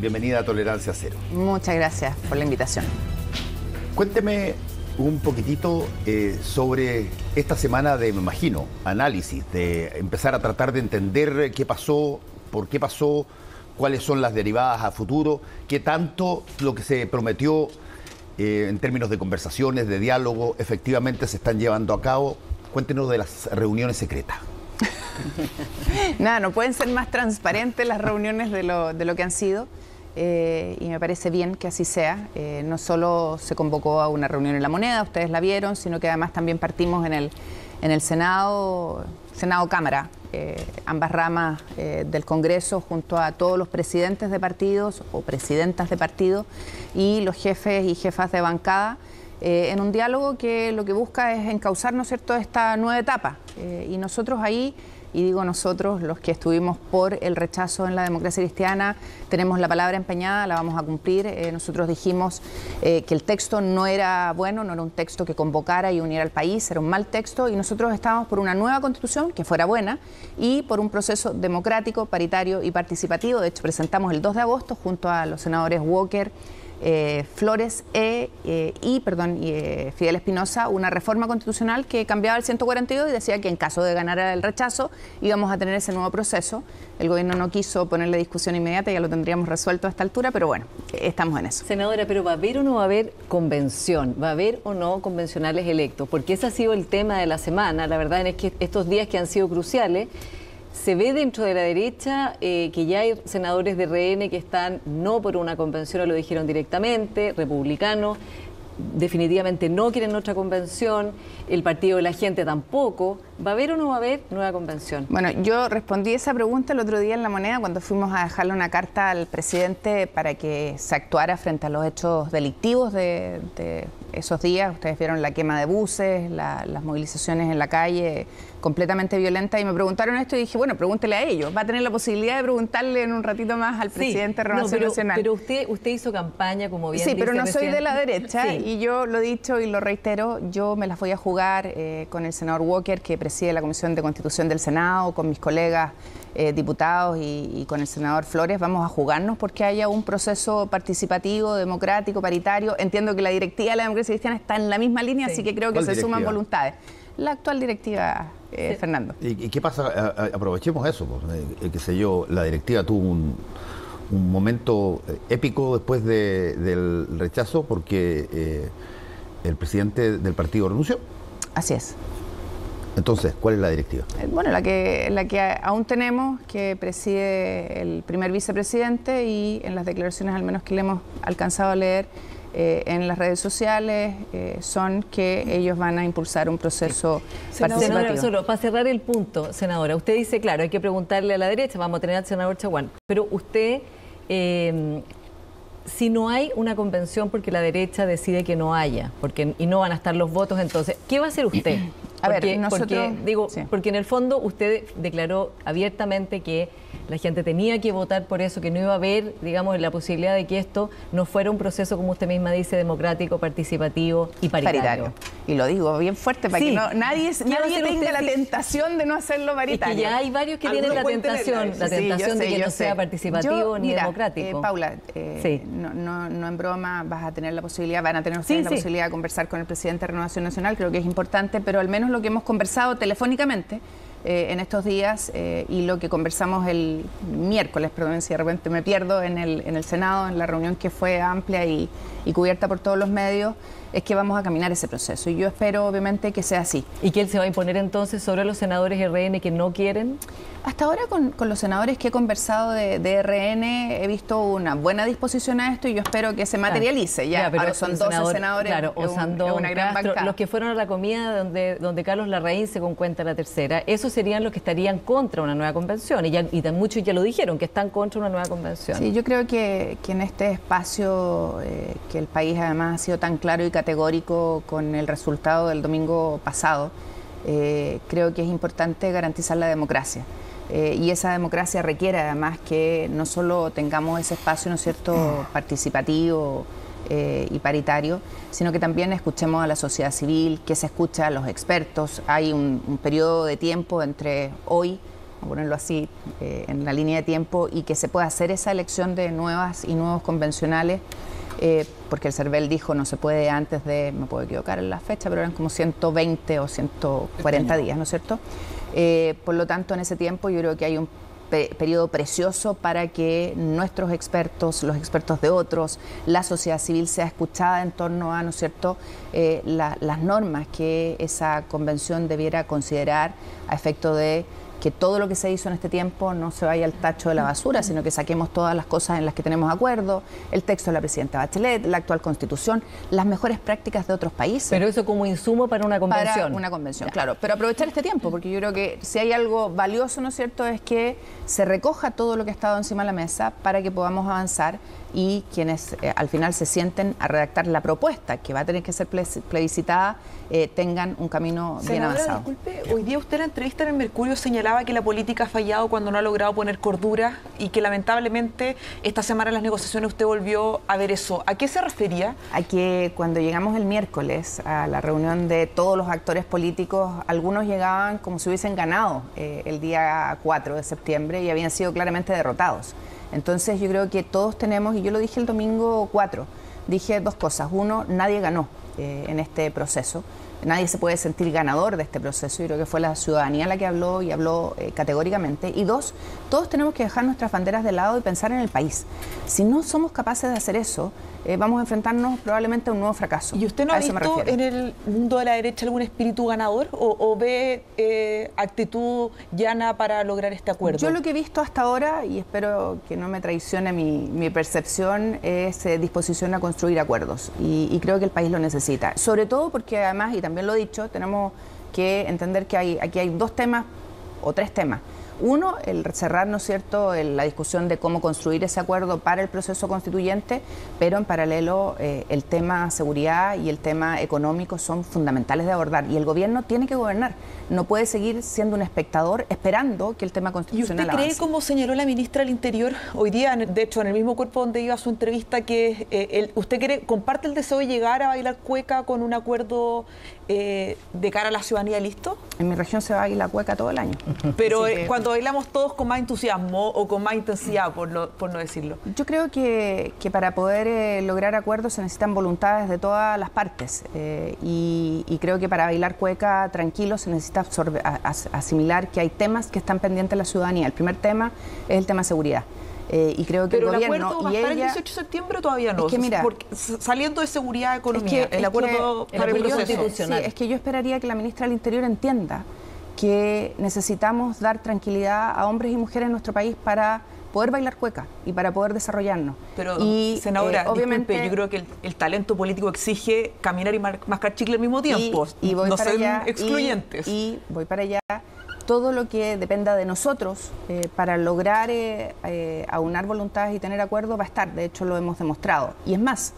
bienvenida a Tolerancia Cero. Muchas gracias por la invitación. Cuénteme un poquitito sobre esta semana de, me imagino, análisis, de empezar a tratar de entender qué pasó, por qué pasó, cuáles son las derivadas a futuro, qué tanto lo que se prometió en términos de conversaciones, de diálogo, efectivamente se están llevando a cabo. Cuéntenos de las reuniones secretas. Nada, no pueden ser más transparentes las reuniones de lo que han sido, y me parece bien que así sea. No solo se convocó a una reunión en La Moneda, ustedes la vieron, sino que además también partimos en el Senado-Cámara, ambas ramas del Congreso, junto a todos los presidentes de partidos o presidentas de partidos y los jefes y jefas de bancada, en un diálogo que lo que busca es encauzar, ¿no es cierto?, esta nueva etapa. Y nosotros ahí, y digo nosotros, los que estuvimos por el rechazo en la democracia cristiana, tenemos la palabra empeñada, la vamos a cumplir. Nosotros dijimos que el texto no era bueno, no era un texto que convocara y uniera al país, era un mal texto, y nosotros estábamos por una nueva constitución que fuera buena y por un proceso democrático, paritario y participativo. De hecho, presentamos el 2 de agosto junto a los senadores Walker, Flores y Fidel Espinosa, una reforma constitucional que cambiaba el 142 y decía que en caso de ganar el rechazo íbamos a tener ese nuevo proceso. El gobierno no quiso ponerle discusión inmediata, ya lo tendríamos resuelto a esta altura, pero bueno, estamos en eso. Senadora, ¿pero va a haber o no va a haber convención? ¿Va a haber o no convencionales electos? Porque ese ha sido el tema de la semana. La verdad es que estos días que han sido cruciales, se ve dentro de la derecha que ya hay senadores de RN que están no por una convención, lo dijeron directamente, republicanos, definitivamente no quieren otra convención, el Partido de la Gente tampoco. ¿Va a haber o no va a haber nueva convención? Bueno, yo respondí esa pregunta el otro día en La Moneda cuando fuimos a dejarle una carta al presidente para que se actuara frente a los hechos delictivos de esos días. Ustedes vieron la quema de buses, las movilizaciones en la calle completamente violentas, y me preguntaron esto y dije, bueno, pregúntele a ellos. Va a tener la posibilidad de preguntarle en un ratito más al presidente de Renovación Nacional. Pero usted hizo campaña, como bien dice. Sí, pero no recién. soy de la derecha, sí. Y yo lo he dicho y lo reitero, yo me las voy a jugar con el senador Walker, que preside la Comisión de Constitución del Senado, con mis colegas diputados y con el senador Flores. Vamos a jugarnos porque haya un proceso participativo, democrático, paritario. Entiendo que la directiva de la democracia cristiana está en la misma línea, sí. Así que creo que se suman voluntades. La actual directiva, sí. Fernando. ¿Y qué pasa? Aprovechemos eso, pues, qué sé yo, la directiva tuvo un momento épico después del rechazo porque el presidente del partido renunció. Así es. Entonces, ¿cuál es la directiva? Bueno, la que aún tenemos, que preside el primer vicepresidente, y en las declaraciones al menos que le hemos alcanzado a leer en las redes sociales, son que ellos van a impulsar un proceso participativo. Senadora, solo para cerrar el punto, senadora, usted dice, claro, hay que preguntarle a la derecha, vamos a tener al senador Chaguán, pero usted, si no hay una convención porque la derecha decide que no haya, y no van a estar los votos, entonces, ¿qué va a hacer usted? Porque en el fondo usted declaró abiertamente que la gente tenía que votar por eso, que no iba a haber, digamos, la posibilidad de que esto no fuera un proceso, como usted misma dice, democrático, participativo y paritario. Y lo digo bien fuerte para que nadie tenga la tentación de no hacerlo paritario. Y que ya hay varios que tienen la tentación de que no sea participativo ni democrático. Paula, no en broma, van a tener la posibilidad de conversar con el presidente de Renovación Nacional, creo que es importante, pero al menos lo que hemos conversado telefónicamente en estos días y lo que conversamos el miércoles, perdón si de repente me pierdo, en el Senado, en la reunión que fue amplia y cubierta por todos los medios, es que vamos a caminar ese proceso. Y yo espero, obviamente, que sea así. ¿Y que él se va a imponer entonces sobre los senadores RN que no quieren? Hasta ahora, con los senadores que he conversado de RN, he visto una buena disposición a esto y yo espero que se materialice. Pero ahora son 12 senadores, claro, una gran bancada. Los que fueron a la comida donde Carlos Larraín se concuenta la tercera, esos serían los que estarían contra una nueva convención. Y muchos ya lo dijeron, que están contra una nueva convención. Sí, yo creo que en este espacio, que el país además ha sido tan claro y categórico con el resultado del domingo pasado, creo que es importante garantizar la democracia. Y esa democracia requiere además que no solo tengamos ese espacio, ¿no es cierto?, participativo y paritario, sino que también escuchemos a la sociedad civil, que se escucha a los expertos. Hay un periodo de tiempo entre hoy a ponerlo así, en la línea de tiempo, y que se pueda hacer esa elección de nuevas y nuevos convencionales, porque el CERVEL dijo no se puede antes de, me puedo equivocar en la fecha, pero eran como 120 o 140 días, ¿no es cierto? Por lo tanto, en ese tiempo yo creo que hay un periodo precioso para que nuestros expertos, los expertos de otros, la sociedad civil sea escuchada en torno a, ¿no es cierto?, las normas que esa convención debiera considerar a efecto de que todo lo que se hizo en este tiempo no se vaya al tacho de la basura, sino que saquemos todas las cosas en las que tenemos acuerdo, el texto de la presidenta Bachelet, la actual Constitución, las mejores prácticas de otros países. Pero eso como insumo para una convención. Para una convención, claro. Pero aprovechar este tiempo, porque yo creo que si hay algo valioso, ¿no es cierto?, es que se recoja todo lo que ha estado encima de la mesa para que podamos avanzar y quienes al final se sienten a redactar la propuesta que va a tener que ser plebiscitada tengan un camino bien avanzado. Disculpe, hoy día usted en la entrevista en el Mercurio señalaba que la política ha fallado cuando no ha logrado poner cordura y que lamentablemente esta semana en las negociaciones usted volvió a ver eso. ¿A qué se refería? A que cuando llegamos el miércoles a la reunión de todos los actores políticos, algunos llegaban como si hubiesen ganado el día 4 de septiembre y habían sido claramente derrotados. Entonces yo creo que todos tenemos, y yo lo dije el domingo 4, dije dos cosas. Uno, nadie ganó en este proceso. Nadie se puede sentir ganador de este proceso. Yo creo que fue la ciudadanía la que habló y habló categóricamente. Y dos, todos tenemos que dejar nuestras banderas de lado y pensar en el país. Si no somos capaces de hacer eso, vamos a enfrentarnos probablemente a un nuevo fracaso. ¿Y usted no ha visto en el mundo de la derecha algún espíritu ganador o ve actitud llana para lograr este acuerdo? Yo lo que he visto hasta ahora, y espero que no me traicione mi percepción, es disposición a construir acuerdos. Y creo que el país lo necesita. Sobre todo porque además, y también lo he dicho, tenemos que entender que aquí hay dos temas o tres temas. Uno, el cerrar, ¿no es cierto?, la discusión de cómo construir ese acuerdo para el proceso constituyente, pero en paralelo el tema seguridad y el tema económico son fundamentales de abordar. Y el gobierno tiene que gobernar, no puede seguir siendo un espectador esperando que el tema constitucional avance. ¿Y usted cree, como señaló la ministra del Interior hoy día, de hecho en el mismo cuerpo donde iba su entrevista, que usted comparte el deseo de llegar a bailar cueca con un acuerdo de cara a la ciudadanía, listo? En mi región se baila cueca todo el año. Pero cuando bailamos todos con más entusiasmo o con más intensidad, por no decirlo. Yo creo que para poder lograr acuerdos se necesitan voluntades de todas las partes y creo que para bailar cueca tranquilo se necesita asimilar que hay temas que están pendientes de la ciudadanía. El primer tema es el tema de seguridad. Y creo que pero el gobierno ¿el acuerdo va a estar el 18 de septiembre o todavía no? Es que mira, porque, saliendo de seguridad, economía, el acuerdo constitucional. Sí, es que yo esperaría que la ministra del Interior entienda que necesitamos dar tranquilidad a hombres y mujeres en nuestro país para poder bailar cueca y para poder desarrollarnos. Pero, y, senadora, obviamente, disculpe, yo creo que el talento político exige caminar y mascar chicle al mismo tiempo. Y voy no para ser allá, excluyentes. Y voy para allá. Todo lo que dependa de nosotros para lograr aunar voluntades y tener acuerdos va a estar. De hecho, lo hemos demostrado. Y es más,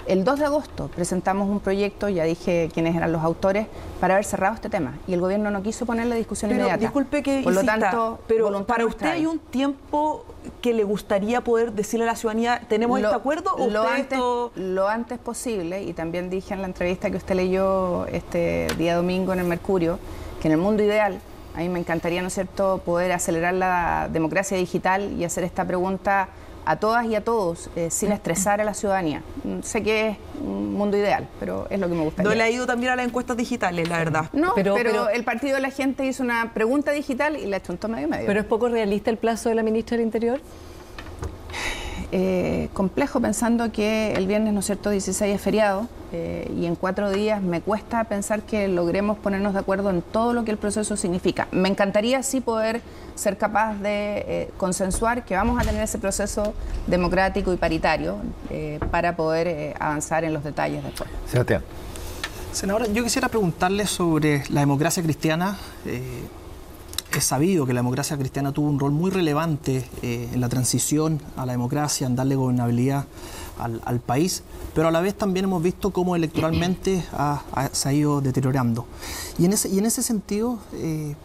el 2 de agosto presentamos un proyecto, ya dije quiénes eran los autores, para haber cerrado este tema. Y el gobierno no quiso ponerle discusión inmediata. Disculpe que por insista, lo tanto, pero para usted hay un tiempo que le gustaría poder decirle a la ciudadanía, ¿tenemos este acuerdo? ¿O lo antes posible, y también dije en la entrevista que usted leyó este día domingo en el Mercurio, que en el mundo ideal, a mí me encantaría, ¿no es cierto?, poder acelerar la democracia digital y hacer esta pregunta a todas y a todos sin estresar a la ciudadanía. Sé que es un mundo ideal, pero es lo que me gustaría. No le ha ido también a las encuestas digitales, la verdad. No, pero el Partido de la Gente hizo una pregunta digital y le achuntó medio y medio. ¿Pero es poco realista el plazo de la ministra del Interior? Complejo, pensando que el viernes, ¿no es cierto?, 16 es feriado y en 4 días me cuesta pensar que logremos ponernos de acuerdo en todo lo que el proceso significa. Me encantaría sí poder ser capaz de consensuar que vamos a tener ese proceso democrático y paritario para poder avanzar en los detalles después. Sebastián. Senadora, yo quisiera preguntarle sobre la democracia cristiana. Es sabido que la democracia cristiana tuvo un rol muy relevante en la transición a la democracia, en darle gobernabilidad al país, pero a la vez también hemos visto cómo electoralmente se ha ido deteriorando. Y en ese sentido,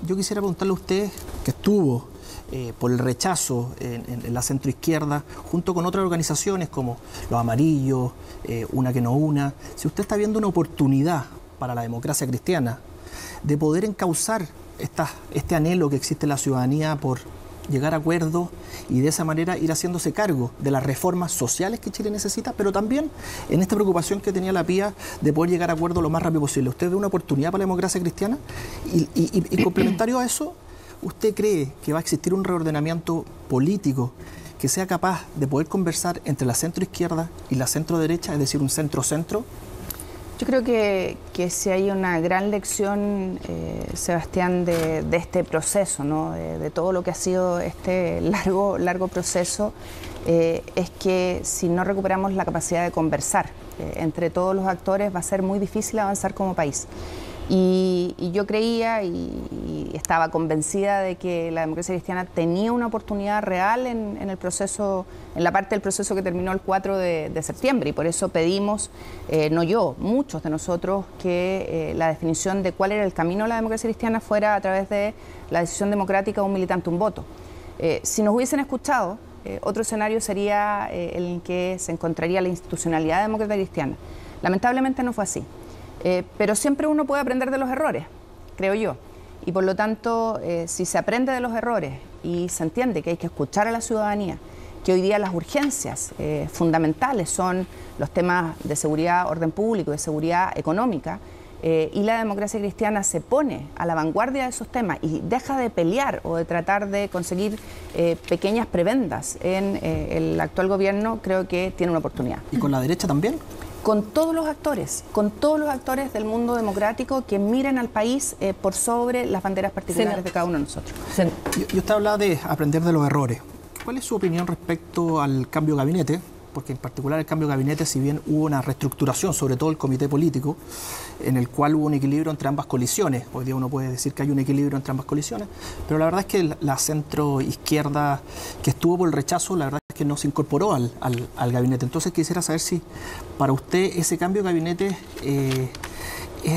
yo quisiera preguntarle a usted, que estuvo por el rechazo en la centroizquierda, junto con otras organizaciones como Los Amarillos, Una que no una, si usted está viendo una oportunidad para la democracia cristiana de poder encauzar este anhelo que existe en la ciudadanía por llegar a acuerdos y de esa manera ir haciéndose cargo de las reformas sociales que Chile necesita, pero también en esta preocupación que tenía la PIA de poder llegar a acuerdos lo más rápido posible. ¿Usted ve una oportunidad para la democracia cristiana? Y complementario a eso, ¿usted cree que va a existir un reordenamiento político que sea capaz de poder conversar entre la centroizquierda y la centroderecha, es decir, un centro-centro? Yo creo que si hay una gran lección, Sebastián, de este proceso, ¿no? de todo lo que ha sido este largo proceso, es que si no recuperamos la capacidad de conversar entre todos los actores, va a ser muy difícil avanzar como país. Y yo creía y estaba convencida de que la democracia cristiana tenía una oportunidad real en el proceso, en la parte del proceso que terminó el 4 de septiembre, y por eso pedimos, no yo, muchos de nosotros, que la definición de cuál era el camino de la democracia cristiana fuera a través de la decisión democrática, un militante, un voto. Si nos hubiesen escuchado, otro escenario sería el que se encontraría la institucionalidad democrática cristiana. Lamentablemente no fue así. Pero siempre uno puede aprender de los errores, creo yo. Y por lo tanto, si se aprende de los errores y se entiende que hay que escuchar a la ciudadanía, que hoy día las urgencias fundamentales son los temas de seguridad, orden público, de seguridad económica, y la democracia cristiana se pone a la vanguardia de esos temas y deja de pelear o de tratar de conseguir pequeñas prebendas en el actual gobierno, creo que tiene una oportunidad. ¿Y con la derecha también? Con todos los actores del mundo democrático que miren al país por sobre las banderas particulares de cada uno de nosotros. Y usted habla de aprender de los errores. ¿Cuál es su opinión respecto al cambio de gabinete? Porque en particular el cambio de gabinete, si bien hubo una reestructuración, sobre todo el comité político, en el cual hubo un equilibrio entre ambas coaliciones. Hoy día uno puede decir que hay un equilibrio entre ambas coaliciones, pero la verdad es que la centroizquierda que estuvo por el rechazo, la verdad es que no se incorporó al gabinete. Entonces quisiera saber si para usted ese cambio de gabinete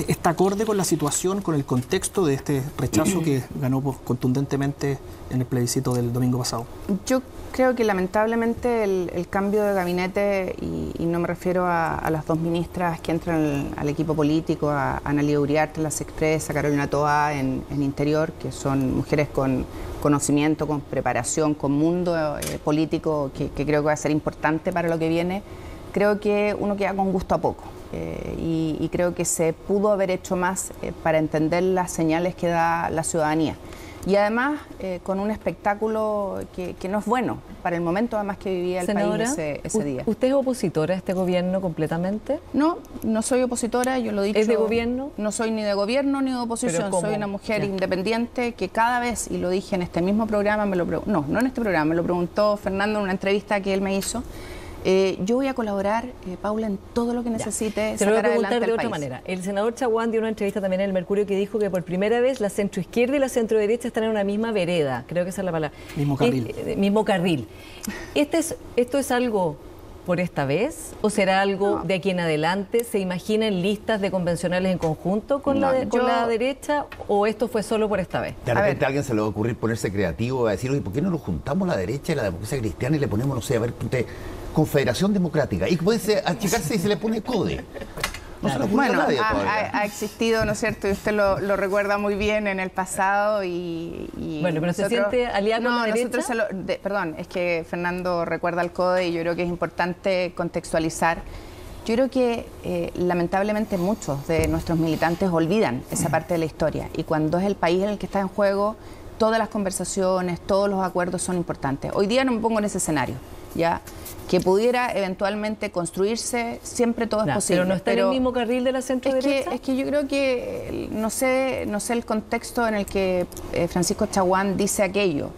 está acorde con la situación, con el contexto de este rechazo que ganó contundentemente en el plebiscito del domingo pasado. Yo creo que lamentablemente el cambio de gabinete, y no me refiero a las dos ministras que entran al equipo político, a Analía Uriarte en la Sexpress, a Carolina Toá en Interior, que son mujeres con conocimiento, con preparación, con mundo político que creo que va a ser importante para lo que viene. Creo que uno queda con gusto a poco. Y creo que se pudo haber hecho más para entender las señales que da la ciudadanía. Y además con un espectáculo que no es bueno para el momento además que vivía el país ese día. ¿Usted es opositora a este gobierno completamente? No, no soy opositora, yo lo he dicho. ¿Es de gobierno? No soy ni de gobierno ni de oposición, soy una mujer independiente que cada vez, y lo dije en este mismo programa, no en este programa, me lo preguntó Fernando en una entrevista que él me hizo. Yo voy a colaborar, Paula, en todo lo que necesite. Se lo voy a preguntar de otra manera. El senador Chaguán dio una entrevista también en El Mercurio que dijo que por primera vez la centroizquierda y la centroderecha están en una misma vereda. Creo que esa es la palabra. Mismo carril. Mismo carril. ¿Esto es algo por esta vez o será algo de aquí en adelante? ¿Se imaginan listas de convencionales en conjunto con la derecha o esto fue solo por esta vez? De repente a alguien se le va a ocurrir ponerse creativo, a decir, oye, ¿por qué no nos juntamos la derecha y la democracia cristiana y le ponemos, no sé, a ver, Confederación Democrática? Y puede achicarse y se le pone CODE. No se le ocurre a nadie todavía. Ha existido, ¿no es cierto? Y usted lo recuerda muy bien en el pasado y bueno, pero ¿se siente aliado con la derecha? Perdón, es que Fernando recuerda el CODE y yo creo que es importante contextualizar. Yo creo que lamentablemente muchos de nuestros militantes olvidan esa parte de la historia y cuando es el país en el que está en juego, todas las conversaciones, todos los acuerdos son importantes. Hoy día no me pongo en ese escenario, ¿ya? Que pudiera eventualmente construirse, siempre todo es posible. ¿Pero no está en el mismo carril de la centro-derecha? Es que yo creo que, no sé el contexto en el que Francisco Chaguán dice aquello.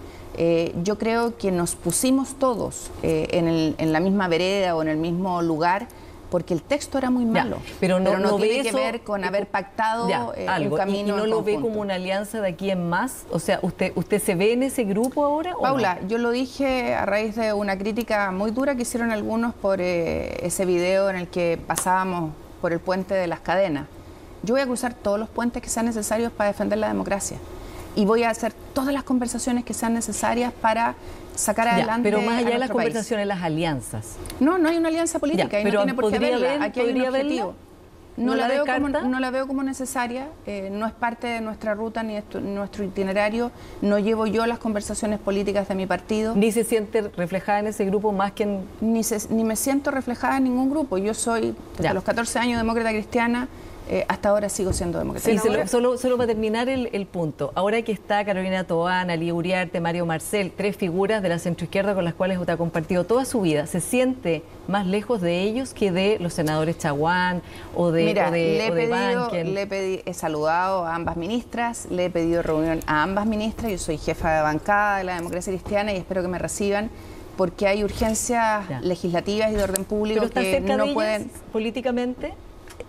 Yo creo que nos pusimos todos en la misma vereda o en el mismo lugar porque el texto era muy malo. Pero no tiene que ver con haber pactado un camino ¿Y no lo ve como una alianza de aquí en más? O sea, ¿usted se ve en ese grupo ahora? Paula, yo lo dije a raíz de una crítica muy dura que hicieron algunos por ese video en el que pasábamos por el puente de las cadenas. Yo voy a cruzar todos los puentes que sean necesarios para defender la democracia. Y voy a hacer todas las conversaciones que sean necesarias para sacar adelante. Pero más allá de las conversaciones, las alianzas. No hay una alianza política y no tiene por qué haberla. Aquí hay un objetivo. No la veo como necesaria, no es parte de nuestra ruta ni de nuestro itinerario, no llevo yo las conversaciones políticas de mi partido. ¿Ni se siente reflejada en ese grupo más que en...? Ni me siento reflejada en ningún grupo, yo soy desde los 14 años demócrata cristiana. Hasta ahora sigo siendo demócrata. Sí, solo para terminar el punto. Ahora que está Carolina Toán, Ali Uriarte, Mario Marcel, 3 figuras de la centroizquierda con las cuales usted ha compartido toda su vida, ¿se siente más lejos de ellos que de los senadores Chaguán o de Banken? He saludado a ambas ministras, le he pedido reunión a ambas ministras, yo soy jefa de bancada de la democracia cristiana y espero que me reciban, porque hay urgencias legislativas y de orden público. ¿Pero está que cerca no de pueden ellas, políticamente?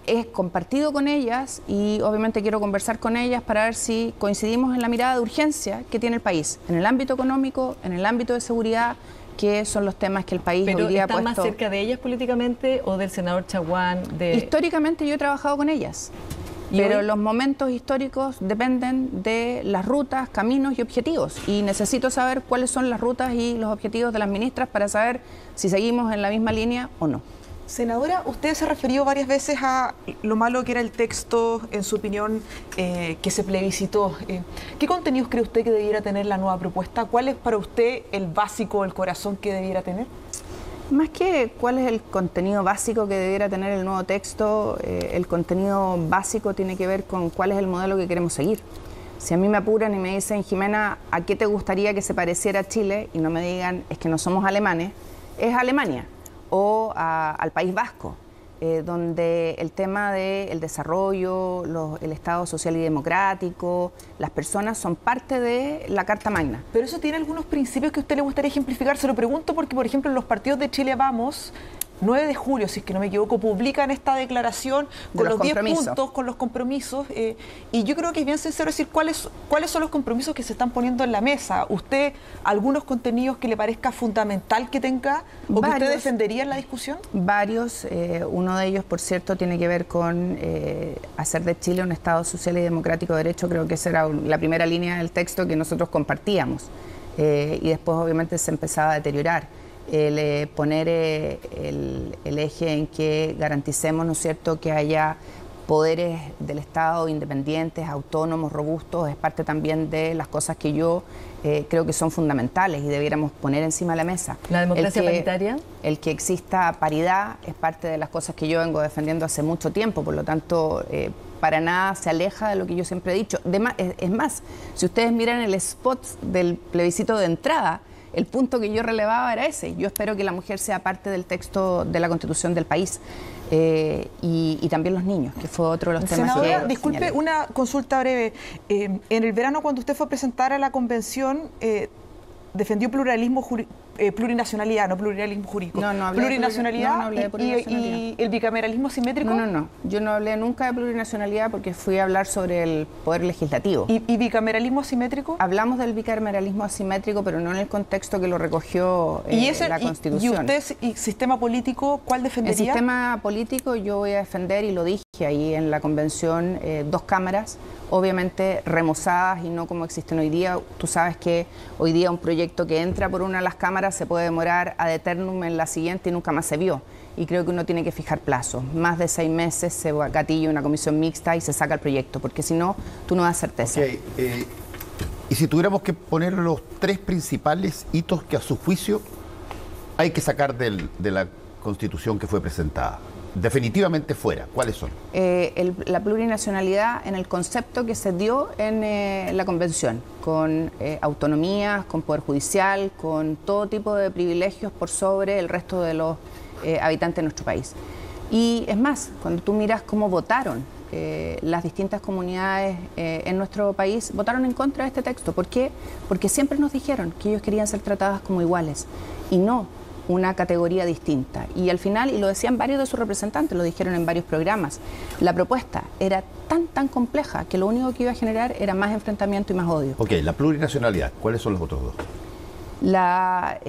He compartido con ellas y obviamente quiero conversar con ellas para ver si coincidimos en la mirada de urgencia que tiene el país, en el ámbito económico, en el ámbito de seguridad, que son los temas que el país hoy día ha puesto. ¿Pero están más cerca de ellas políticamente o del senador Chaguán? Históricamente yo he trabajado con ellas, pero los momentos históricos dependen de las rutas, caminos y objetivos, y necesito saber cuáles son las rutas y los objetivos de las ministras para saber si seguimos en la misma línea o no. Senadora, usted se ha referido varias veces a lo malo que era el texto, en su opinión, que se plebiscitó. ¿Qué contenidos cree usted que debiera tener la nueva propuesta? ¿Cuál es para usted el básico, el corazón que debiera tener? Más que cuál es el contenido básico que debiera tener el nuevo texto, el contenido básico tiene que ver con cuál es el modelo que queremos seguir. Si a mí me apuran y me dicen, Jimena, ¿a qué te gustaría que se pareciera Chile? Y no me digan, es que no somos alemanes, es Alemania. O al País Vasco, donde el tema del desarrollo, el Estado social y democrático, las personas son parte de la Carta Magna. Pero eso tiene algunos principios que a usted le gustaría ejemplificar. Se lo pregunto porque, por ejemplo, en los partidos de Chile Vamos, 9 de julio, si es que no me equivoco, publican esta declaración con los 10 puntos, con los compromisos. Y yo creo que es bien sincero decir cuáles son los compromisos que se están poniendo en la mesa. ¿Usted, algunos contenidos que le parezca fundamental que tenga o que usted defendería en la discusión? Varios. Uno de ellos, por cierto, tiene que ver con hacer de Chile un Estado social y democrático de derecho. Creo que esa era la primera línea del texto que nosotros compartíamos. Y después, obviamente, se empezaba a deteriorar. El poner el eje en que garanticemos, ¿no es cierto?, que haya poderes del Estado independientes, autónomos, robustos, es parte también de las cosas que yo creo que son fundamentales y debiéramos poner encima de la mesa. ¿La democracia paritaria? El que exista paridad es parte de las cosas que yo vengo defendiendo hace mucho tiempo, por lo tanto, para nada se aleja de lo que yo siempre he dicho. Es más, si ustedes miran el spot del plebiscito de entrada, el punto que yo relevaba era ese. Yo espero que la mujer sea parte del texto de la Constitución del país y también los niños, que fue otro de los temas que Senadora, disculpe, una consulta breve. En el verano, cuando usted fue a presentar a la convención, defendió plurinacionalidad, no pluralismo jurídico. No hablé plurinacionalidad, de plurinacionalidad. Y el bicameralismo simétrico. No. Yo no hablé nunca de plurinacionalidad porque fui a hablar sobre el poder legislativo. ¿Y bicameralismo asimétrico? Hablamos del bicameralismo asimétrico, pero no en el contexto que lo recogió la Constitución. ¿Y usted, y sistema político, cuál defendería? El sistema político yo voy a defender, y lo dije ahí en la convención, 2 cámaras, obviamente remozadas y no como existen hoy día. Tú sabes que hoy día un proyecto que entra por una de las cámaras se puede demorar ad eternum en la siguiente y nunca más se vio. Y creo que uno tiene que fijar plazos. Más de 6 meses se gatilla una comisión mixta y se saca el proyecto, porque si no, tú no das certeza. Okay. Y si tuviéramos que poner los 3 principales hitos que a su juicio hay que sacar de la Constitución que fue presentada, definitivamente fuera, ¿cuáles son? La plurinacionalidad en el concepto que se dio en la convención, con autonomías, con poder judicial, con todo tipo de privilegios por sobre el resto de los habitantes de nuestro país. Y es más, cuando tú miras cómo votaron las distintas comunidades en nuestro país, votaron en contra de este texto. ¿Por qué? Porque siempre nos dijeron que ellos querían ser tratadas como iguales y no una categoría distinta. Y al final, y lo decían varios de sus representantes, lo dijeron en varios programas, la propuesta era tan compleja que lo único que iba a generar era más enfrentamiento y más odio. Ok, la plurinacionalidad, ¿cuáles son los otros 2? La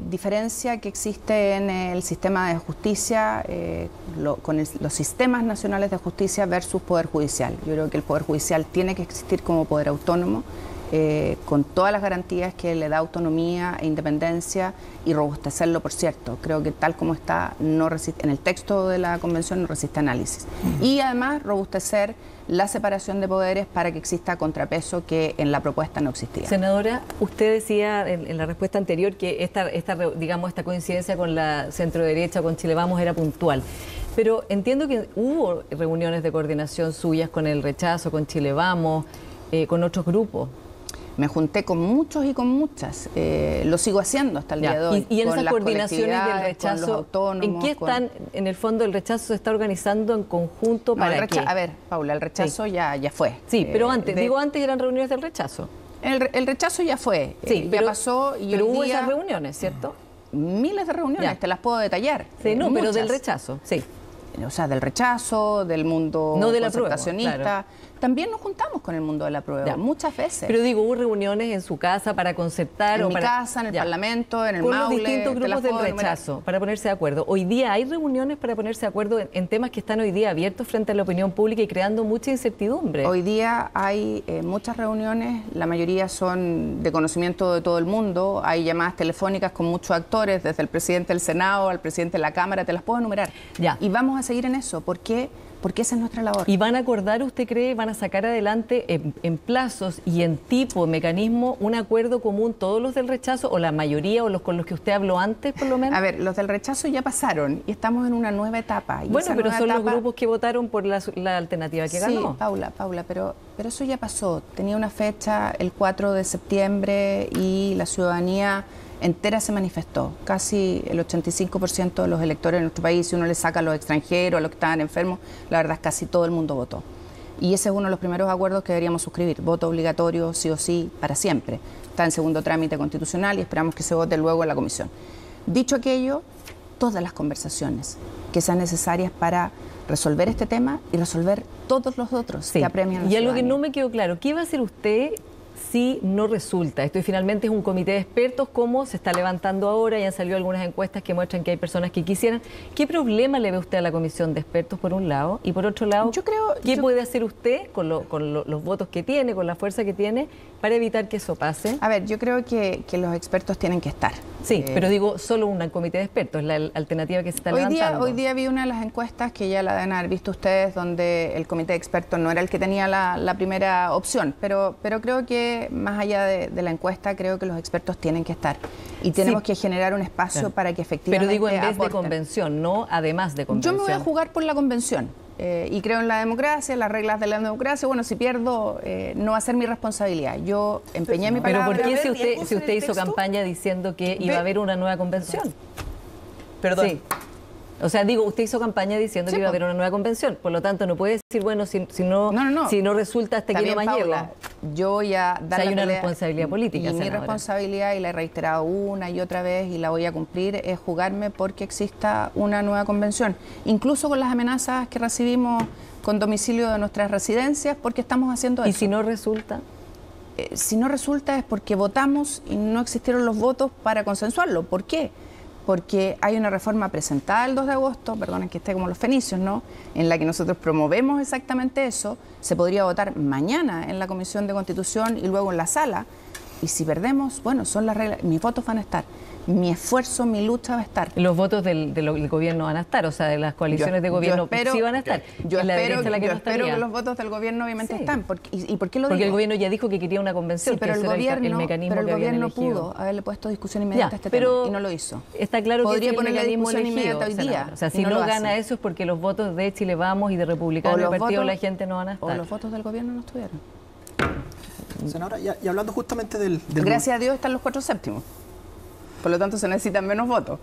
diferencia que existe en el sistema de justicia, con los sistemas nacionales de justicia versus poder judicial. Yo creo que el poder judicial tiene que existir como poder autónomo con todas las garantías que le da autonomía e independencia y robustecerlo, por cierto. Creo que tal como está, no resiste, en el texto de la Convención no resiste análisis. Y además robustecer la separación de poderes para que exista contrapeso que en la propuesta no existía. Senadora, usted decía en la respuesta anterior que esta coincidencia con la centro-derecha, con Chile Vamos, era puntual. Pero entiendo que hubo reuniones de coordinación suyas con el rechazo, con Chile Vamos, con otros grupos. Me junté con muchos y con muchas. Lo sigo haciendo hasta el día de hoy. Y en esas coordinaciones del rechazo, ¿en qué están? En el fondo, el rechazo se está organizando en conjunto para qué. A ver, Paula, el rechazo ya fue. Sí, pero antes eran reuniones del rechazo. El rechazo ya fue. Sí, ya pasó. Y pero hoy hubo día, esas reuniones, ¿cierto? Miles de reuniones, te las puedo detallar. Sí, no, pero muchas. del rechazo, sí. O sea, del rechazo, del mundo no de la concertacionista. Claro. También nos juntamos con el mundo de la prueba, muchas veces. Pero digo, hubo reuniones en su casa para concertar en mi casa, en el Parlamento, en el Maule. Con los distintos grupos del rechazo, para ponerse de acuerdo. Hoy día hay reuniones para ponerse de acuerdo en temas que están hoy día abiertos frente a la opinión pública y creando mucha incertidumbre. Hoy día hay muchas reuniones, la mayoría son de conocimiento de todo el mundo. Hay llamadas telefónicas con muchos actores, desde el presidente del Senado al presidente de la Cámara, te las puedo enumerar. Y vamos a seguir en eso. ¿Por qué? Porque esa es nuestra labor. ¿Y van a acordar, usted cree, van a sacar adelante en plazos y en tipo, mecanismo, un acuerdo común todos los del rechazo o la mayoría o los con los que usted habló antes, por lo menos? A ver, los del rechazo ya pasaron y estamos en una nueva etapa. Y bueno, pero son los grupos que votaron por la alternativa que ganó. Sí, Paula, pero eso ya pasó. Tenía una fecha, el 4 de septiembre, y la ciudadanía entera se manifestó. Casi el 85% de los electores de nuestro país, si uno le saca a los extranjeros, a los que estaban enfermos, la verdad es que casi todo el mundo votó. Y ese es uno de los primeros acuerdos que deberíamos suscribir. Voto obligatorio, sí o sí, para siempre. Está en segundo trámite constitucional y esperamos que se vote luego en la comisión. Dicho aquello, todas las conversaciones que sean necesarias para resolver este tema y resolver todos los otros que apremian a la ciudadanía. Y algo que no me quedó claro, ¿qué va a hacer usted si no resulta? Esto finalmente es un comité de expertos, como se está levantando ahora, y han salido algunas encuestas que muestran que hay personas que quisieran. ¿Qué problema le ve usted a la comisión de expertos, por un lado? Y por otro lado, ¿qué puede hacer usted con los votos que tiene, con la fuerza que tiene, para evitar que eso pase? A ver, yo creo que los expertos tienen que estar. Sí, pero digo, solo un comité de expertos, es la alternativa que se está levantando. Hoy día vi una de las encuestas que ya la deben haber visto ustedes, donde el comité de expertos no era el que tenía la primera opción, pero creo que más allá de la encuesta, creo que los expertos tienen que estar y tenemos que generar un espacio para que efectivamente Pero digo, en vez aporten. de convención, no además de convención. Yo me voy a jugar por la convención. Y creo en la democracia, en las reglas de la democracia. Bueno, si pierdo, no va a ser mi responsabilidad. Yo empeñé mi palabra. Pero ¿por qué si usted hizo campaña diciendo que iba a haber una nueva convención? Perdón. Sí. O sea, digo, usted hizo campaña diciendo que iba a haber una nueva convención. Por lo tanto, no puede decir, bueno, si no resulta, hasta aquí no más llego. Yo voy a dar hay una responsabilidad política, y mi responsabilidad, y la he reiterado una y otra vez y la voy a cumplir, es jugarme porque exista una nueva convención. Incluso con las amenazas que recibimos con domicilio de nuestras residencias, porque estamos haciendo eso. ¿Y si no resulta? Si no resulta es porque votamos y no existieron los votos para consensuarlo. ¿Por qué? Porque hay una reforma presentada el 2 de agosto, perdonen que esté como los fenicios, ¿no?, en la que nosotros promovemos exactamente eso. Se podría votar mañana en la Comisión de Constitución y luego en la sala. Y si perdemos, bueno, son las reglas. Mis votos van a estar. Mi esfuerzo, mi lucha va a estar. Los votos del gobierno van a estar, o sea, de las coaliciones de gobierno sí van a estar. Yo espero que los votos del gobierno obviamente están. ¿Y por qué lo digo? Porque el gobierno ya dijo que quería una convención, pero que el gobierno pudo haberle puesto discusión inmediata a este tema y no lo hizo. Está claro podría que poner la discusión inmediata hoy día. O sea, si no gana eso es porque los votos de Chile Vamos y de Republicanos del Partido de la Gente no van a estar. O los votos del gobierno no estuvieron. Senadora, y hablando justamente del Gracias a Dios están los 4/7. Por lo tanto, se necesitan menos votos.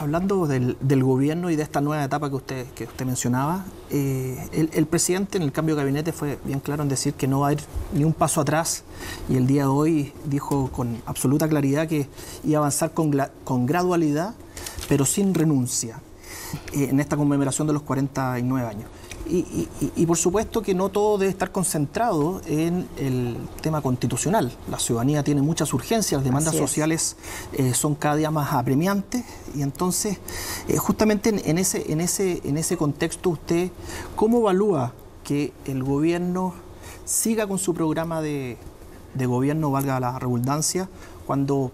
Hablando del gobierno y de esta nueva etapa que usted mencionaba, el presidente en el cambio de gabinete fue bien claro en decir que no va a ir ni un paso atrás, y el día de hoy dijo con absoluta claridad que iba a avanzar con gradualidad, pero sin renuncia, en esta conmemoración de los 49 años. Y por supuesto que no todo debe estar concentrado en el tema constitucional. La ciudadanía tiene muchas urgencias, las demandas sociales son cada día más apremiantes, y entonces justamente en ese contexto, usted ¿cómo evalúa que el gobierno siga con su programa de gobierno, valga la redundancia, cuando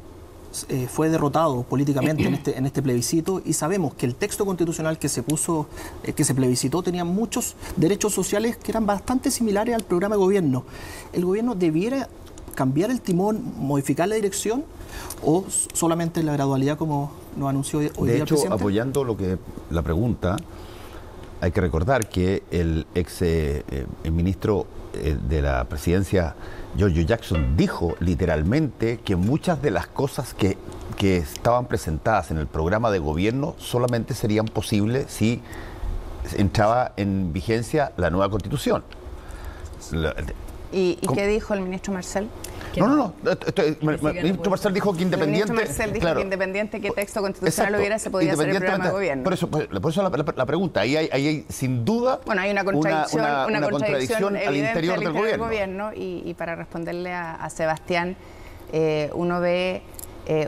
fue derrotado políticamente en este plebiscito, y sabemos que el texto constitucional que se plebiscitó tenía muchos derechos sociales que eran bastante similares al programa de gobierno. ¿El gobierno debiera cambiar el timón, modificar la dirección, o solamente la gradualidad como nos anunció hoy día el presidente? De hecho, apoyando la pregunta, hay que recordar que el ministro de la presidencia, Giorgio Jackson, dijo literalmente que muchas de las cosas que estaban presentadas en el programa de gobierno solamente serían posibles si entraba en vigencia la nueva Constitución. ¿Y qué dijo el ministro Marcel? No. El ministro Marcel dijo que independiente... El ministro Marcel dijo que independiente qué texto constitucional hubiera, se podía hacer el programa de gobierno. Por eso la pregunta. Ahí hay sin duda... Bueno, hay una contradicción al interior del gobierno. Y para responderle a Sebastián, uno ve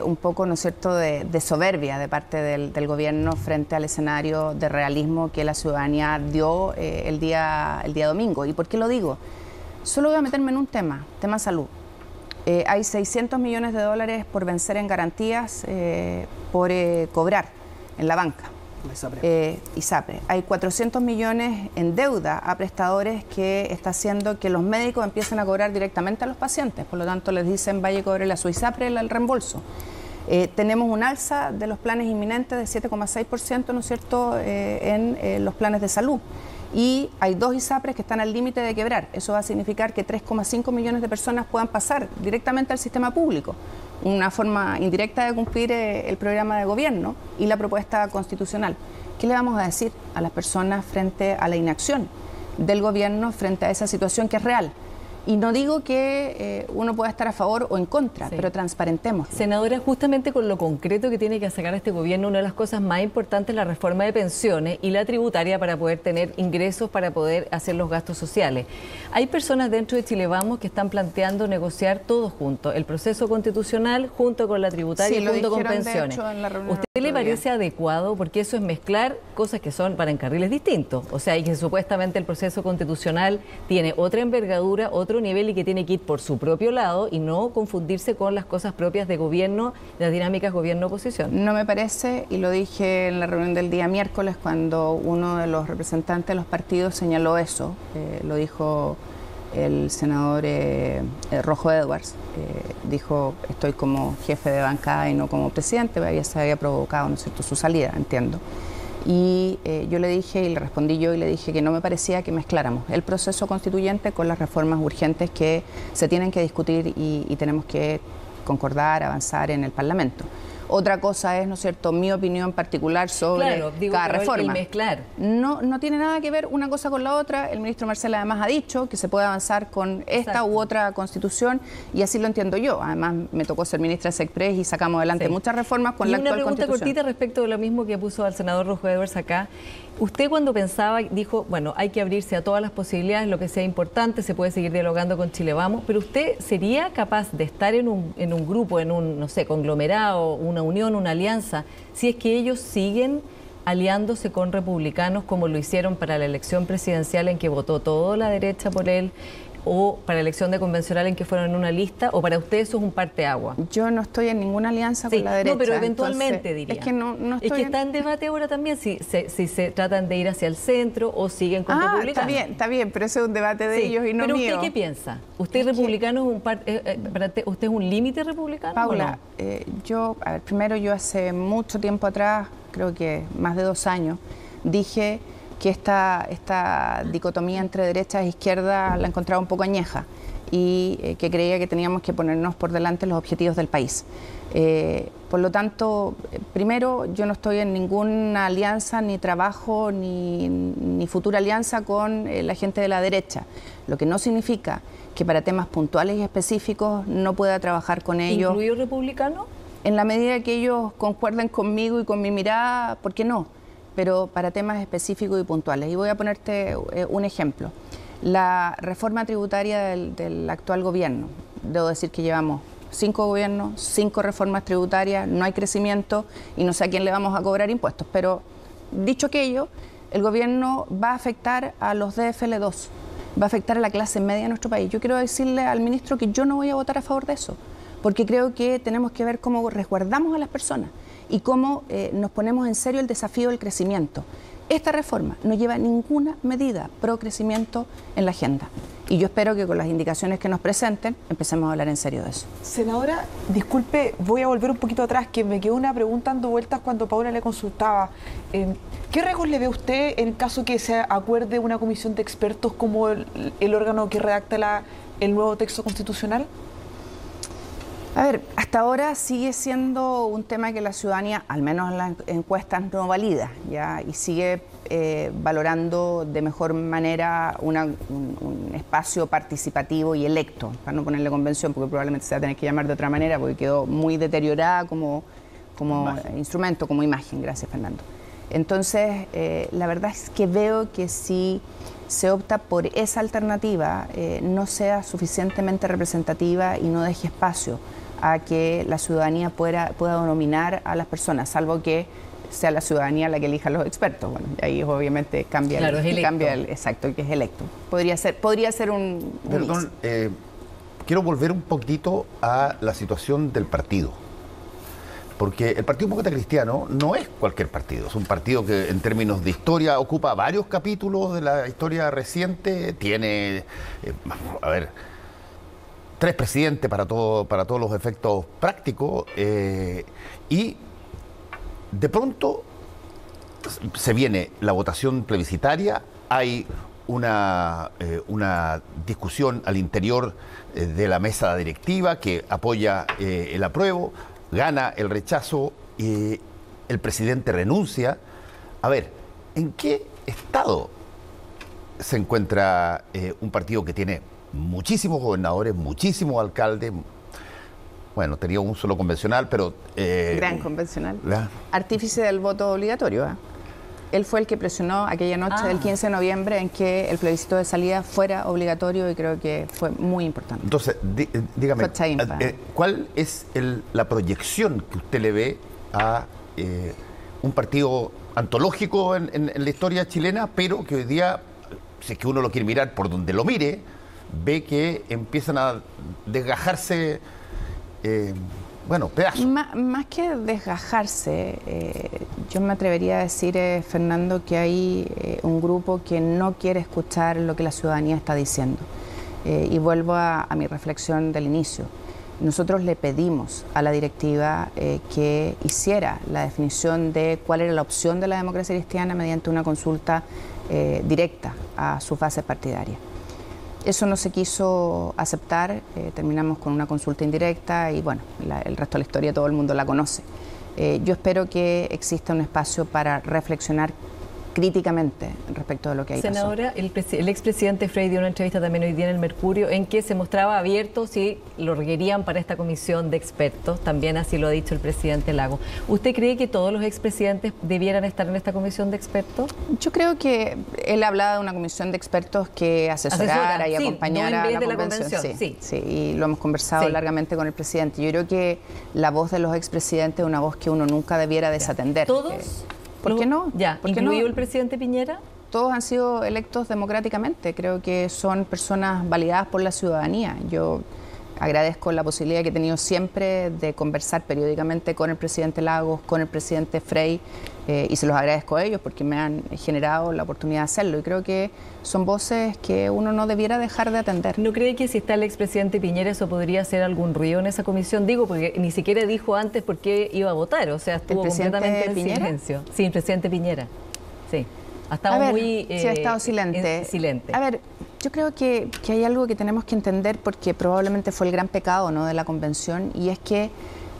un poco, ¿no es cierto?, de soberbia de parte del gobierno frente al escenario de realismo que la ciudadanía dio el día domingo. ¿Y por qué lo digo? Solo voy a meterme en un tema salud. Hay 600 millones de dólares por vencer en garantías por cobrar en la banca. ISAPRE. Hay 400 millones en deuda a prestadores que está haciendo que los médicos empiecen a cobrar directamente a los pacientes. Por lo tanto, les dicen, vaya y cobre a su ISAPRE el reembolso. Tenemos un alza de los planes inminentes de 7,6%, ¿no es cierto?, en los planes de salud. Y hay 2 ISAPRES que están al límite de quebrar. Eso va a significar que 3,5 millones de personas puedan pasar directamente al sistema público. Una forma indirecta de cumplir el programa de gobierno y la propuesta constitucional. ¿Qué le vamos a decir a las personas frente a la inacción del gobierno frente a esa situación que es real? Y no digo que uno pueda estar a favor o en contra, pero transparentemos. Senadora, justamente con lo concreto que tiene que sacar este gobierno, una de las cosas más importantes es la reforma de pensiones y la tributaria para poder tener ingresos para poder hacer los gastos sociales. Hay personas dentro de Chile Vamos que están planteando negociar todos juntos, el proceso constitucional junto con la tributaria y junto con pensiones. ¿Usted le parece adecuado? Porque eso es mezclar cosas que son para en carriles distintos. O sea, y que supuestamente el proceso constitucional tiene otra envergadura, otro nivel, y que tiene que ir por su propio lado y no confundirse con las cosas propias de gobierno, de las dinámicas gobierno-oposición. No me parece, y lo dije en la reunión del día miércoles cuando uno de los representantes de los partidos señaló eso, lo dijo el senador Rojo Edwards, dijo, estoy como jefe de bancada y no como presidente, ya se había provocado, ¿no es cierto?, su salida, entiendo. Y yo le dije, y le respondí yo, y le dije que no me parecía que mezcláramos el proceso constituyente con las reformas urgentes que se tienen que discutir y tenemos que concordar, avanzar en el Parlamento. Otra cosa es, ¿no es cierto?, mi opinión particular sobre cada reforma. No tiene nada que ver una cosa con la otra. El ministro Marcel además ha dicho que se puede avanzar con esta u otra constitución, y así lo entiendo yo. Además, me tocó ser ministra de SECPRES y sacamos adelante muchas reformas con la actual constitución. Y una pregunta cortita respecto de lo mismo que puso al senador Rojo Edwards acá. Usted, cuando pensaba, dijo, bueno, hay que abrirse a todas las posibilidades, lo que sea importante, se puede seguir dialogando con Chile Vamos, pero ¿usted sería capaz de estar en un grupo, en un, no sé, conglomerado, una unión, una alianza, si es que ellos siguen aliándose con republicanos como lo hicieron para la elección presidencial en que votó toda la derecha por él, o para la elección de convencional en que fueron en una lista, o para usted eso es un parteagua? Yo no estoy en ninguna alianza con la derecha. No, pero eventualmente, entonces, diría. Es que no estoy. Es que está en debate ahora también si se tratan de ir hacia el centro o siguen con republicanos. Está bien, pero ese es un debate de ellos y no mío. ¿Pero usted qué piensa? ¿Usted republicano usted es un límite republicano? Paula, yo, primero yo hace mucho tiempo atrás, creo que más de 2 años, dije que esta dicotomía entre derecha e izquierda la encontraba un poco añeja y que creía que teníamos que ponernos por delante los objetivos del país. Por lo tanto, primero, yo no estoy en ninguna alianza, ni trabajo, ni futura alianza con la gente de la derecha, lo que no significa que para temas puntuales y específicos no pueda trabajar con ellos. ¿Incluido republicano? En la medida que ellos concuerden conmigo y con mi mirada, ¿por qué no? Pero para temas específicos y puntuales. Y voy a ponerte un ejemplo. La reforma tributaria del actual gobierno. Debo decir que llevamos 5 gobiernos, 5 reformas tributarias, no hay crecimiento y no sé a quién le vamos a cobrar impuestos. Pero dicho aquello, el gobierno va a afectar a los DFL2. va a afectar a la clase media de nuestro país. Yo quiero decirle al ministro que yo no voy a votar a favor de eso, porque creo que tenemos que ver cómo resguardamos a las personas y cómo nos ponemos en serio el desafío del crecimiento. Esta reforma no lleva ninguna medida pro crecimiento en la agenda. Y yo espero que con las indicaciones que nos presenten empecemos a hablar en serio de eso. Senadora, disculpe, voy a volver un poquito atrás, que me quedó una pregunta dando vueltas cuando Paula le consultaba. ¿Qué riesgos le ve usted en caso que se acuerde una comisión de expertos como el órgano que redacta el nuevo texto constitucional? A ver, hasta ahora sigue siendo un tema que la ciudadanía, al menos en las encuestas, no valida, ¿ya? Y sigue valorando de mejor manera un espacio participativo y electo, para no ponerle convención, porque probablemente se va a tener que llamar de otra manera, porque quedó muy deteriorada como instrumento, como imagen. Gracias, Fernando. Entonces, la verdad es que veo que si se opta por esa alternativa, no sea suficientemente representativa y no deje espacio a que la ciudadanía pueda nominar a las personas, salvo que sea la ciudadanía la que elija a los expertos. Bueno, ahí obviamente cambia, claro, exacto, que es electo. Podría ser un Perdón, quiero volver un poquito a la situación del partido. Porque el Partido Demócrata Cristiano no es cualquier partido, es un partido que en términos de historia ocupa varios capítulos de la historia reciente, tiene, 3 presidentes para todos los efectos prácticos, y de pronto se viene la votación plebiscitaria, hay una discusión al interior de la mesa directiva que apoya el apruebo, gana el rechazo y el presidente renuncia. A ver, ¿en qué estado se encuentra un partido que tiene muchísimos gobernadores, muchísimos alcaldes? Bueno, tenía un solo convencional, pero... gran convencional. Artífice del voto obligatorio. Él fue el que presionó aquella noche del 15 de noviembre en que el plebiscito de salida fuera obligatorio, y creo que fue muy importante. Entonces, dígame, ¿cuál es la proyección que usted le ve a un partido antológico en la historia chilena, pero que hoy día, si es que uno lo quiere mirar por donde lo mire, ve que empiezan a desgajarse, pedazos? Más que desgajarse, yo me atrevería a decir, Fernando, que hay un grupo que no quiere escuchar lo que la ciudadanía está diciendo. Y vuelvo a mi reflexión del inicio. Nosotros le pedimos a la directiva que hiciera la definición de cuál era la opción de la democracia cristiana mediante una consulta directa a sus bases partidarias. Eso no se quiso aceptar, terminamos con una consulta indirecta y bueno, el resto de la historia todo el mundo la conoce. Yo espero que exista un espacio para reflexionar críticamente respecto de lo que hay. Senadora, el expresidente Frey dio una entrevista también hoy día en el Mercurio en que se mostraba abierto si lo requerían para esta comisión de expertos, también así lo ha dicho el presidente Lagos. ¿Usted cree que todos los expresidentes debieran estar en esta comisión de expertos? Yo creo que él hablaba de una comisión de expertos que asesorara y acompañara a la convención. Sí, y lo hemos conversado largamente con el presidente. Yo creo que la voz de los expresidentes es una voz que uno nunca debiera desatender. ¿Todos? ¿Por qué no? ¿Incluido el presidente Piñera? Todos han sido electos democráticamente. Creo que son personas validadas por la ciudadanía. Yo agradezco la posibilidad que he tenido siempre de conversar periódicamente con el presidente Lagos, con el presidente Frey, y se los agradezco a ellos porque me han generado la oportunidad de hacerlo. Y creo que son voces que uno no debiera dejar de atender. ¿No cree que si está el expresidente Piñera eso podría hacer algún ruido en esa comisión? Digo, porque ni siquiera dijo antes por qué iba a votar, o sea, estuvo completamente en silencio. Sí, el presidente Piñera, sí. Ha estado sí, ha estado silente. silente. A ver, yo creo que hay algo que tenemos que entender porque probablemente fue el gran pecado, ¿no?, de la convención, y es que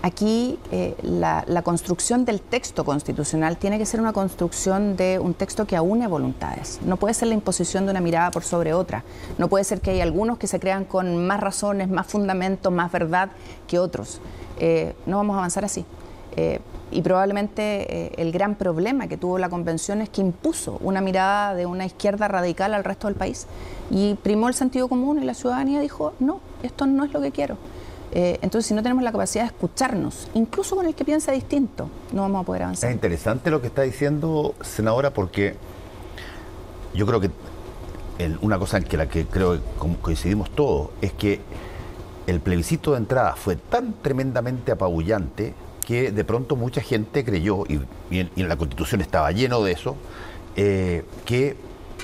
aquí la construcción del texto constitucional tiene que ser una construcción de un texto que aúne voluntades. No puede ser la imposición de una mirada por sobre otra. No puede ser que hay algunos que se crean con más razones, más fundamentos, más verdad que otros. No vamos a avanzar así. Y probablemente el gran problema que tuvo la convención es que impuso una mirada de una izquierda radical al resto del país y primó el sentido común y la ciudadanía dijo, no, esto no es lo que quiero. Entonces, si no tenemos la capacidad de escucharnos, incluso con el que piensa distinto, no vamos a poder avanzar. Es interesante lo que está diciendo, senadora, porque yo creo que una cosa en la que creo que coincidimos todos, es que el plebiscito de entrada fue tan tremendamente apabullante que de pronto mucha gente creyó, y en la Constitución estaba lleno de eso, que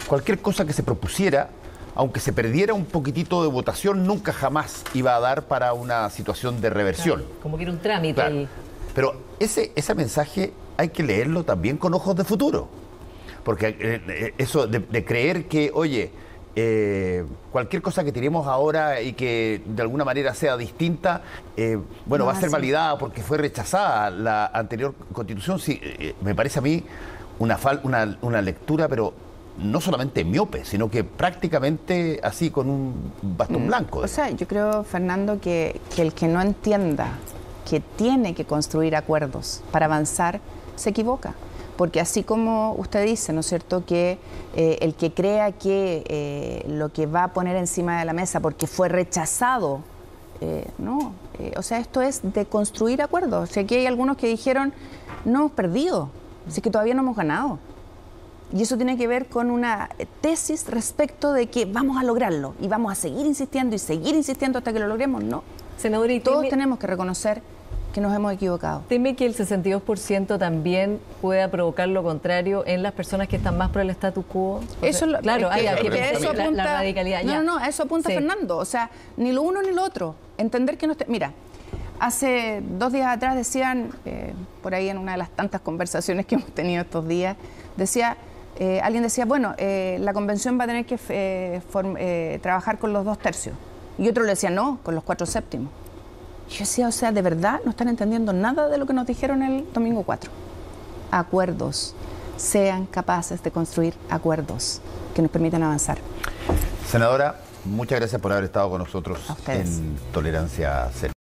cualquier cosa que se propusiera, aunque se perdiera un poquitito de votación, nunca jamás iba a dar para una situación de reversión. Claro, como que era un trámite. Claro. Ahí. Pero ese mensaje hay que leerlo también con ojos de futuro. Porque eso de creer que, oye, cualquier cosa que tiremos ahora y que de alguna manera sea distinta, bueno, va a ser validada porque fue rechazada la anterior Constitución, sí, me parece a mí una lectura, pero no solamente miope, sino que prácticamente así con un bastón blanco. O sea, yo creo, Fernando, que el que no entienda que tiene que construir acuerdos para avanzar, se equivoca. Porque así como usted dice, ¿no es cierto?, que el que crea que lo que va a poner encima de la mesa porque fue rechazado, no. O sea, esto es de construir acuerdos. O sea, aquí hay algunos que dijeron, no hemos perdido, así que todavía no hemos ganado. Y eso tiene que ver con una tesis respecto de que vamos a lograrlo y vamos a seguir insistiendo hasta que lo logremos. No. Senadora, y todos tenemos que reconocer que nos hemos equivocado. ¿Teme que el 62% también pueda provocar lo contrario en las personas que están más por el statu quo? Eso es claro, eso apunta, la radicalidad. No, a eso apunta Fernando. O sea, ni lo uno ni lo otro. Entender que no esté... Mira, hace 2 días atrás decían, por ahí en una de las tantas conversaciones que hemos tenido estos días, alguien decía, bueno, la convención va a tener que trabajar con los 2/3. Y otro le decía, no, con los 4/7. Yo decía, o sea, de verdad no están entendiendo nada de lo que nos dijeron el domingo 4. Acuerdos. Sean capaces de construir acuerdos que nos permitan avanzar. Senadora, muchas gracias por haber estado con nosotros A ustedes. en Tolerancia Cero.